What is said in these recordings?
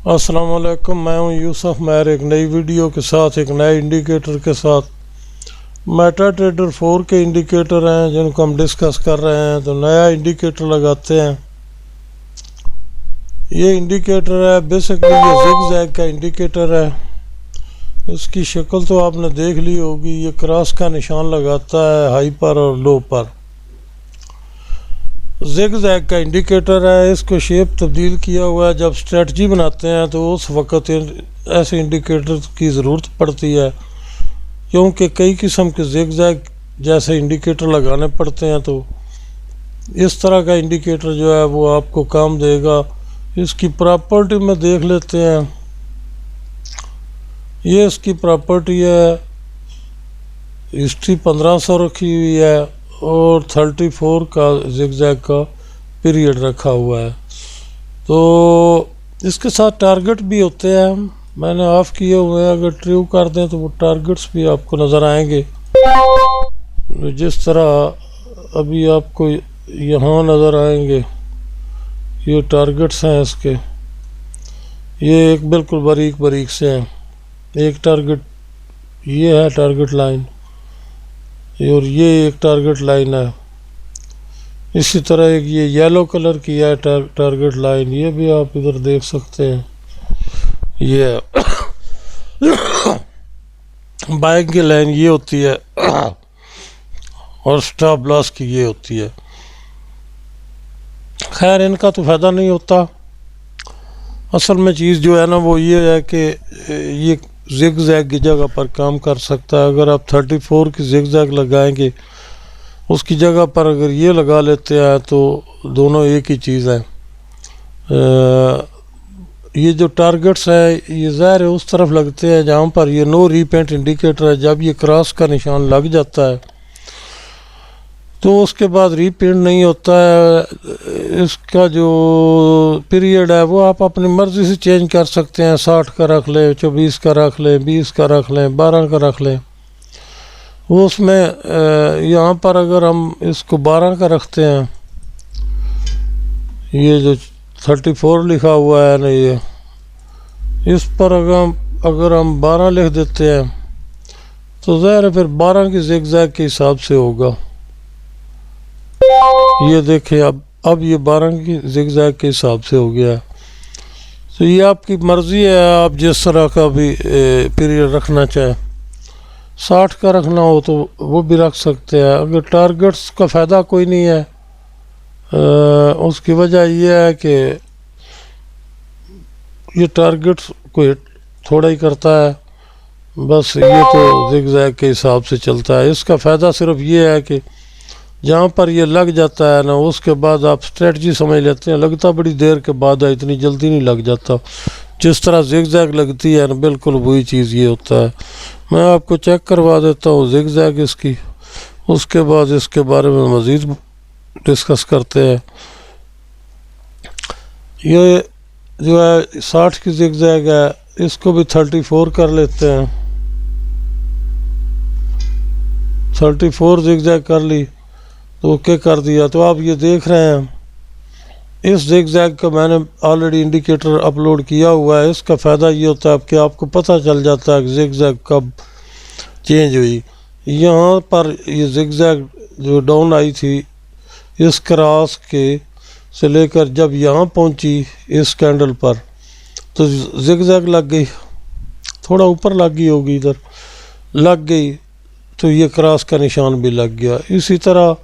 अस्सलाम वालेकुम, मैं हूं यूसुफ महर एक नई वीडियो के साथ, एक नए इंडिकेटर के साथ। मेटाट्रेडर 4 के इंडिकेटर हैं जिनको हम डिस्कस कर रहे हैं। तो नया इंडिकेटर लगाते हैं। ये इंडिकेटर है, बेसिकली ये जिग-जैग का इंडिकेटर है। इसकी शक्ल तो आपने देख ली होगी। ये क्रॉस का निशान लगाता है हाई पर और लो पर। जिग-जैग का इंडिकेटर है। इसको शेप तब्दील किया हुआ है। जब स्ट्रेटजी बनाते हैं तो उस वक़्त ऐसे इंडिकेटर की ज़रूरत पड़ती है, क्योंकि कई किस्म के जिग-जैग जैसे इंडिकेटर लगाने पड़ते हैं। तो इस तरह का इंडिकेटर जो है वो आपको काम देगा। इसकी प्रॉपर्टी में देख लेते हैं। ये इसकी प्रॉपर्टी है। हिस्ट्री 1500 रखी हुई है और 34 का जिग-जैग का पीरियड रखा हुआ है। तो इसके साथ टारगेट भी होते हैं, मैंने ऑफ किए हुए हैं। अगर ट्रू कर दें तो वो टारगेट्स भी आपको नज़र आएंगे। जिस तरह अभी आपको यहाँ नज़र आएंगे, ये टारगेट्स हैं इसके। ये एक बिल्कुल बारीक बारीक से हैं। एक टारगेट ये है, टारगेट लाइन, और ये एक टारगेट लाइन है। इसी तरह एक ये येलो कलर की है टारगेट लाइन, ये भी आप इधर देख सकते हैं। ये बाइंग की लाइन ये होती है और स्टॉप लॉस की ये होती है। खैर, इनका तो फ़ायदा नहीं होता। असल में चीज़ जो है ना वो ये है कि ये जिग-जैग की जगह पर काम कर सकता है। अगर आप 34 की जिग-जैग लगाएंगे, उसकी जगह पर अगर ये लगा लेते हैं तो दोनों एक ही चीज़ है। ये जो टारगेट्स है ये ज़ाहिर है उस तरफ लगते हैं जहाँ पर ये नो रीपेंट इंडिकेटर है। जब ये क्रॉस का निशान लग जाता है तो उसके बाद रीपेंट नहीं होता है। इसका जो पीरियड है वो आप अपनी मर्ज़ी से चेंज कर सकते हैं। 60 का रख लें, 24 का रख लें, 20 का रख लें, 12 का रख लें। वो उसमें यहाँ पर अगर हम इसको 12 का रखते हैं, ये जो 34 लिखा हुआ है ना, ये इस पर अगर हम 12 लिख देते हैं तो ज़ाहिर है फिर 12 की जिग-जैग के हिसाब से होगा। ये देखिए, अब ये 12 की जिग-जैग के हिसाब से हो गया। तो ये आपकी मर्ज़ी है, आप जिस तरह का भी पीरियड रखना चाहें। 60 का रखना हो तो वो भी रख सकते हैं। अगर टारगेट्स का फ़ायदा कोई नहीं है, उसकी वजह यह है कि ये टारगेट्स कोई थोड़ा ही करता है, बस ये तो जिग-जैग के हिसाब से चलता है। इसका फ़ायदा सिर्फ ये है कि जहाँ पर ये लग जाता है ना, उसके बाद आप स्ट्रेटजी समझ लेते हैं। लगता बड़ी देर के बाद है, इतनी जल्दी नहीं लग जाता। जिस तरह जिग-जैग लगती है ना, बिल्कुल वही चीज़ ये होता है। मैं आपको चेक करवा देता हूँ जिग-जैग इसकी, उसके बाद इसके बारे में मज़ीद डिस्कस करते हैं। ये जो है 60 की जिग-जैग है, इसको भी 34 कर लेते हैं। 34 जिग-जैग कर ली तो ओके कर दिया। तो आप ये देख रहे हैं, इस जिग-जैग का मैंने ऑलरेडी इंडिकेटर अपलोड किया हुआ है। इसका फ़ायदा ये होता है कि आपको पता चल जाता है कि जिग-जैग कब चेंज हुई। यहाँ पर ये जिग-जैग जो डाउन आई थी, इस क्रॉस के से लेकर जब यहाँ पहुँची इस कैंडल पर, तो जिग-जैग लग गई। थोड़ा ऊपर लग गई होगी, इधर लग गई तो ये क्रॉस का निशान भी लग गया। इसी तरह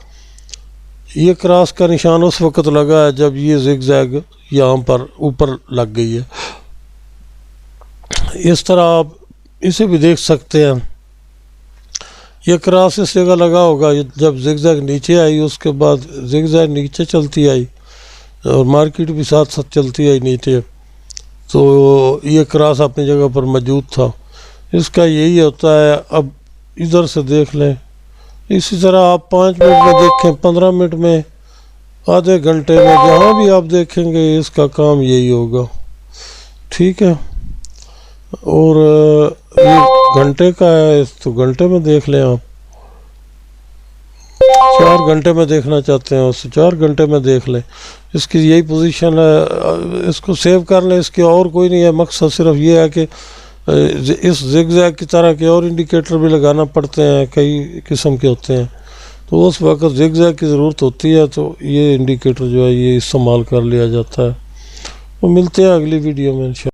ये क्रॉस का निशान उस वक़्त लगा है जब ये जिग-जैग यहाँ पर ऊपर लग गई है। इस तरह आप इसे भी देख सकते हैं। ये क्रॉस इस जगह लगा होगा जब जिग-जैग नीचे आई, उसके बाद जिग-जैग नीचे चलती आई और मार्केट भी साथ साथ चलती आई नीचे। तो ये क्रॉस अपनी जगह पर मौजूद था। इसका यही होता है। अब इधर से देख लें। इसी तरह आप 5 मिनट में देखें, 15 मिनट में, आधे घंटे में, जहाँ भी आप देखेंगे इसका काम यही होगा। ठीक है। और ये घंटे का है तो घंटे में देख लें आप। 4 گھنٹے میں دیکھنا چاہتے ہیں اسے 4 گھنٹے میں دیکھ لیں. اس کی یہی پوزیشن ہے. اس کو سیو کر لیں. اس کی اور کوئی نہیں ہے. مقصد صرف یہ ہے کہ اس زگ زیگ کی طرح کے اور انڈیکیٹر بھی لگانا پڑتے ہیں, کئی قسم کے ہوتے ہیں, تو اس وقت زگ زیگ کی ضرورت ہوتی ہے تو یہ انڈیکیٹر جو ہے یہ استعمال کر لیا جاتا ہے. وہ ملتے ہیں اگلی ویڈیو میں انشاءاللہ.